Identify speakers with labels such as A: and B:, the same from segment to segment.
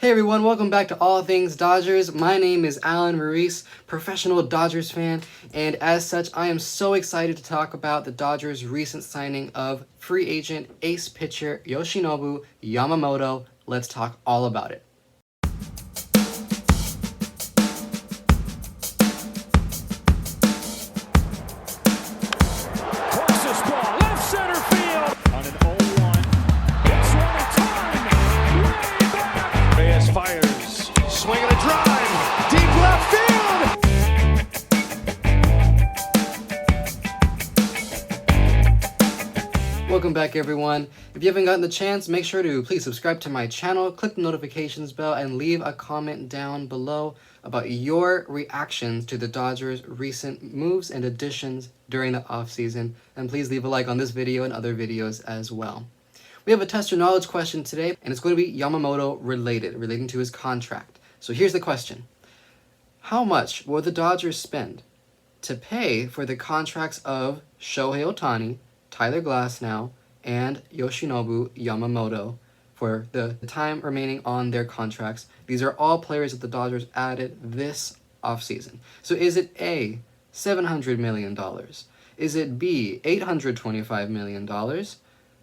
A: Hey everyone, welcome back to All Things Dodgers. My name is Alan Ruiz, professional Dodgers fan, and as such, I am so excited to talk about the Dodgers' recent signing of free agent ace pitcher Yoshinobu Yamamoto. Let's talk all about it.
B: Crosses ball, left center field. On an 0-1. Hits one in time. Way back. Reyes fires. Swing and a drive. Deep left field.
A: Welcome back everyone. If you haven't gotten the chance, make sure to please subscribe to my channel, click the notifications bell, and leave a comment down below about your reactions to the Dodgers' recent moves and additions during the offseason. And please leave a like on this video and other videos as well. We have a test your knowledge question today, and it's going to be Yamamoto relating to his contract. So here's the question. How much will the Dodgers spend to pay for the contracts of Shohei Ohtani, Tyler Glasnow, and Yoshinobu Yamamoto for the time remaining on their contracts? These are all players that the Dodgers added this offseason. So is it A, $700 million? Is it B, $825 million?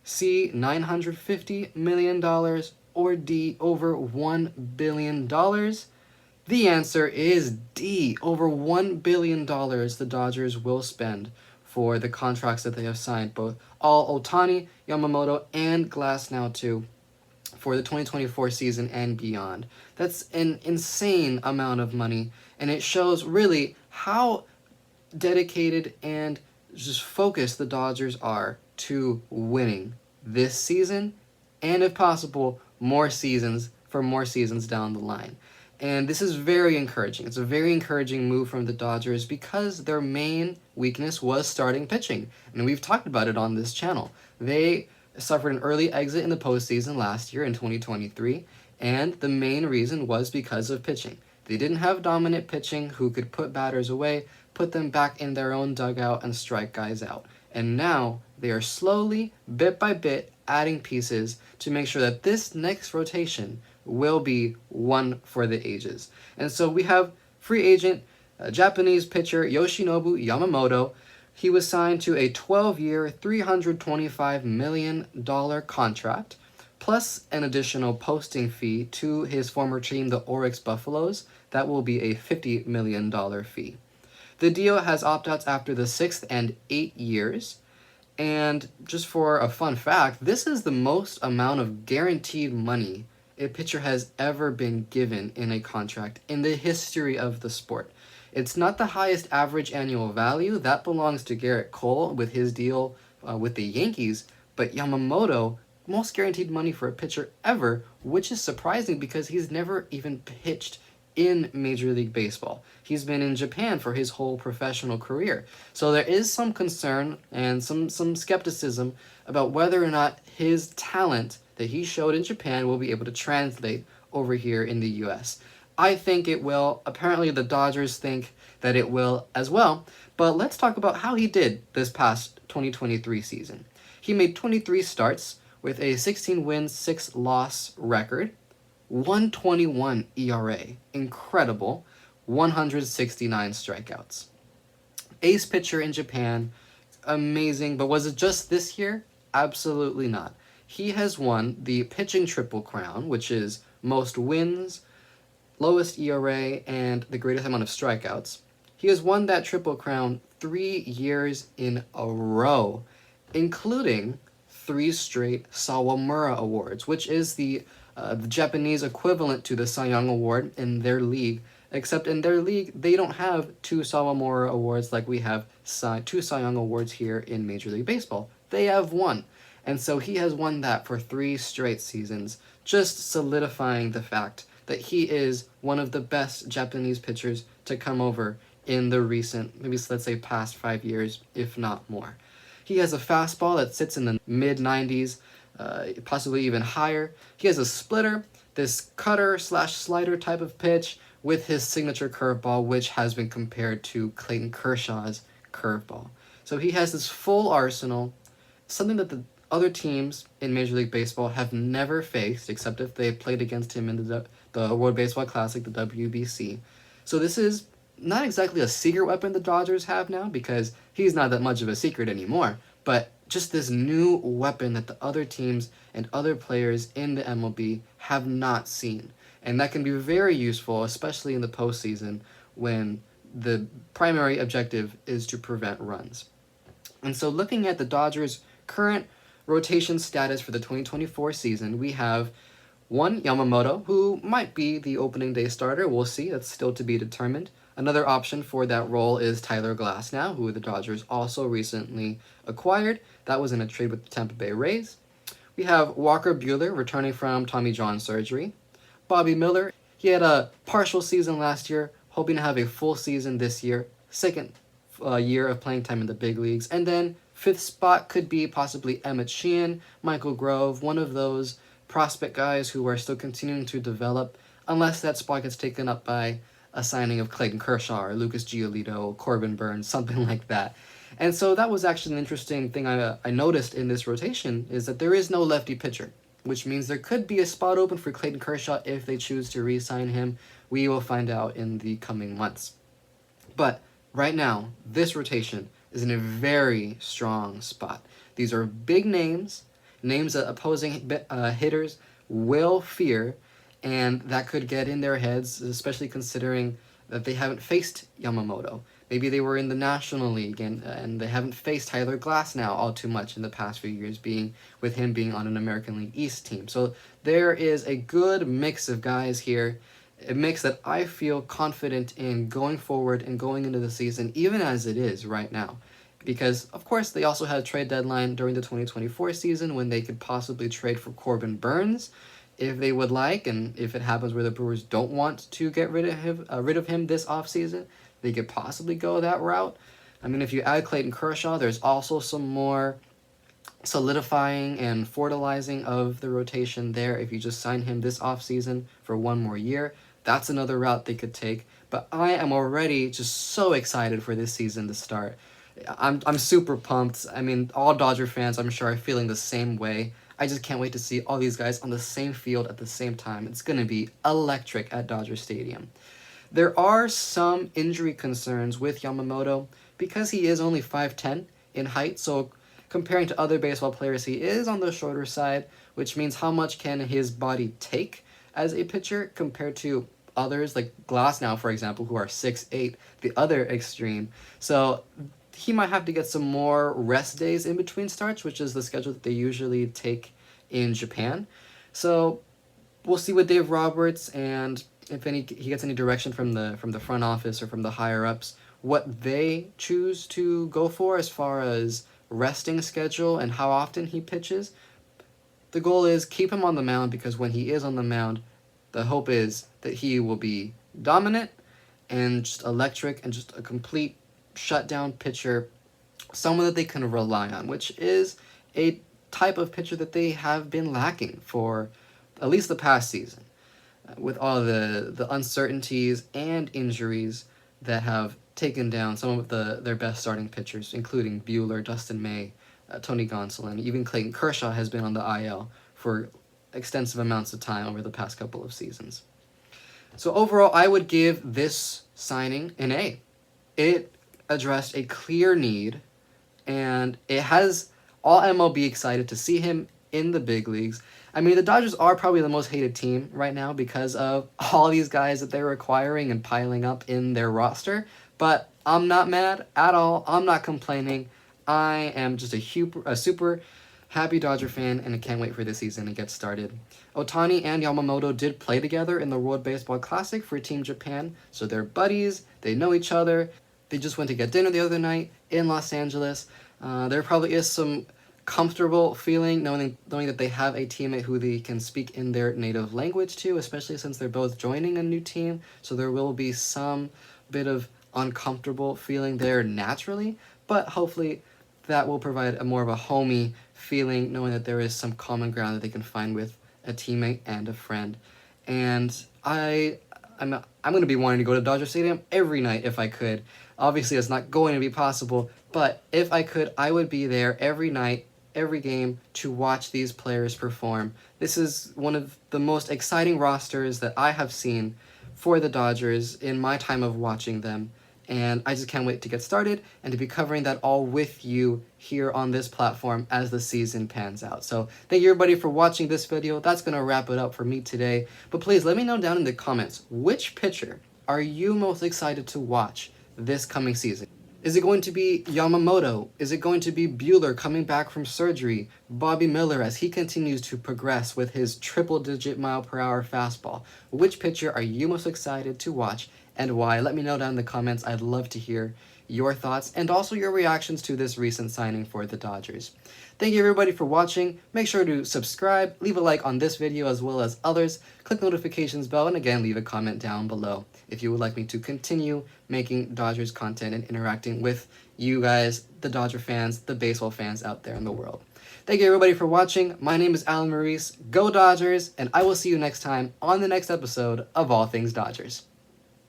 A: C, $950 million? Or D, over $1 billion? The answer is D, over $1 billion the Dodgers will spend for the contracts that they have signed, both all Ohtani, Yamamoto, and Glasnow too, for the 2024 season and beyond. That's an insane amount of money, and it shows really how dedicated and just focused the Dodgers are to winning this season, and if possible, more seasons down the line. And this is very encouraging. It's a very encouraging move from the Dodgers because their main weakness was starting pitching. And we've talked about it on this channel. They suffered an early exit in the postseason last year in 2023, and the main reason was because of pitching. They didn't have dominant pitching who could put batters away, put them back in their own dugout, and strike guys out. And now they are slowly, bit by bit, adding pieces to make sure that this next rotation will be one for the ages. And so we have free agent Japanese pitcher Yoshinobu Yamamoto. He was signed to a 12-year, $325 million contract, plus an additional posting fee to his former team, the Oryx Buffaloes. That will be a $50 million fee. The deal has opt-outs after the 6th and 8 years. And just for a fun fact, this is the most amount of guaranteed money a pitcher has ever been given in a contract in the history of the sport. It's not the highest average annual value. That belongs to Garrett Cole with his deal with the Yankees. But Yamamoto, most guaranteed money for a pitcher ever, which is surprising because he's never even pitched in Major League Baseball. He's been in Japan for his whole professional career. So there is some concern and some skepticism about whether or not his talent that he showed in Japan will be able to translate over here in the US. I think it will. Apparently the Dodgers think that it will as well. But let's talk about how he did this past 2023 season. He made 23 starts with a 16 wins, 6 loss record, 1.21 ERA, incredible, 169 strikeouts. Ace pitcher in Japan, amazing, but was it just this year? Absolutely not. He has won the pitching triple crown, which is most wins, lowest ERA, and the greatest amount of strikeouts. He has won that triple crown 3 years in a row, including 3 straight Sawamura Awards, which is the Japanese equivalent to the Cy Young Award in their league, except in their league, they don't have 2 Sawamura Awards like we have 2 Cy Young Awards here in Major League Baseball. They have 1. And so he has won that for 3 straight seasons, just solidifying the fact that he is one of the best Japanese pitchers to come over in the recent, maybe let's say past 5 years, if not more. He has a fastball that sits in the mid-90s, possibly even higher. He has a splitter, this cutter/slider type of pitch, with his signature curveball, which has been compared to Clayton Kershaw's curveball. So he has this full arsenal, something that the other teams in Major League Baseball have never faced, except if they played against him in the World Baseball Classic, the WBC. So this is not exactly a secret weapon the Dodgers have now, because he's not that much of a secret anymore, but just this new weapon that the other teams and other players in the MLB have not seen. And that can be very useful, especially in the postseason when the primary objective is to prevent runs. And so looking at the Dodgers' current rotation status for the 2024 season, we have one, Yamamoto, who might be the opening day starter. We'll see. That's still to be determined. Another option for that role is Tyler Glasnow, who the Dodgers also recently acquired. That was in a trade with the Tampa Bay Rays. We have Walker Buehler returning from Tommy John surgery. Bobby Miller, he had a partial season last year, hoping to have a full season this year. Second year of playing time in the big leagues. And then fifth spot could be possibly Emmett Sheehan, Michael Grove, one of those prospect guys who are still continuing to develop, unless that spot gets taken up by a signing of Clayton Kershaw or Lucas Giolito, Corbin Burns, something like that. And so that was actually an interesting thing I noticed in this rotation, is that there is no lefty pitcher, which means there could be a spot open for Clayton Kershaw if they choose to re-sign him. We will find out in the coming months. But right now, this rotation is in a very strong spot. These are big names that opposing hitters will fear, and that could get in their heads, especially considering that they haven't faced Yamamoto. Maybe they were in the National League and they haven't faced Tyler Glasnow all too much in the past few years, with him being on an American League East team. So there is a good mix of guys here, a mix that I feel confident in going forward and going into the season, even as it is right now. Because, of course, they also had a trade deadline during the 2024 season when they could possibly trade for Corbin Burns if they would like, and if it happens where the Brewers don't want to get rid of him this offseason, they could possibly go that route. I mean, if you add Clayton Kershaw, there's also some more solidifying and fertilizing of the rotation there. If you just sign him this offseason for one more year, that's another route they could take. But I am already just so excited for this season to start. I'm super pumped. I mean, all Dodger fans, I'm sure, are feeling the same way. I just can't wait to see all these guys on the same field at the same time. It's going to be electric at Dodger Stadium. There are some injury concerns with Yamamoto because he is only 5'10" in height, so comparing to other baseball players, he is on the shorter side, which means how much can his body take as a pitcher compared to others like Glasnow, for example, who are 6'8", the other extreme. So he might have to get some more rest days in between starts, which is the schedule that they usually take in Japan. So we'll see with Dave Roberts, and if he gets any direction from the front office or from the higher ups, what they choose to go for as far as resting schedule and how often he pitches. The goal is keep him on the mound, because when he is on the mound, the hope is that he will be dominant and just electric and just a complete shutdown pitcher, someone that they can rely on, which is a type of pitcher that they have been lacking for at least the past season, with all the uncertainties and injuries that have taken down some of their best starting pitchers, including Buehler, Dustin May, Tony Gonsolin. Even Clayton Kershaw has been on the IL for extensive amounts of time over the past couple of seasons. So overall, I would give this signing an A. It addressed a clear need, and it has all MLB excited to see him in the big leagues. I mean, the Dodgers are probably the most hated team right now because of all these guys that they're acquiring and piling up in their roster, but I'm not mad at all. I'm not complaining. I am just a super happy Dodger fan, and I can't wait for this season to get started. Ohtani and Yamamoto did play together in the World Baseball Classic for Team Japan, so they're buddies, they know each other. They just went to get dinner the other night in Los Angeles. There probably is some comfortable feeling knowing that they have a teammate who they can speak in their native language to, especially since they're both joining a new team. So there will be some bit of uncomfortable feeling there naturally, but hopefully that will provide a more of a homey feeling, knowing that there is some common ground that they can find with a teammate and a friend. And I'm going to be wanting to go to Dodger Stadium every night if I could. Obviously, it's not going to be possible, but if I could, I would be there every night every game to watch these players perform. This is one of the most exciting rosters that I have seen for the Dodgers in my time of watching them. And I just can't wait to get started and to be covering that all with you here on this platform as the season pans out. So thank you everybody for watching this video. That's going to wrap it up for me today. But please let me know down in the comments, which pitcher are you most excited to watch this coming season? Is it going to be Yamamoto? Is it going to be Buehler coming back from surgery? Bobby Miller as he continues to progress with his triple-digit mile-per-hour fastball? Which pitcher are you most excited to watch and why? Let me know down in the comments. I'd love to hear your thoughts and also your reactions to this recent signing for the Dodgers. Thank you everybody for watching. Make sure to subscribe, leave a like on this video as well as others, click notifications bell, and again leave a comment down below if you would like me to continue making Dodgers content and interacting with you guys, the Dodger fans, the baseball fans out there in the world. Thank you everybody for watching. My name is Alan Maurice. Go Dodgers, and I will see you next time on the next episode of All Things Dodgers.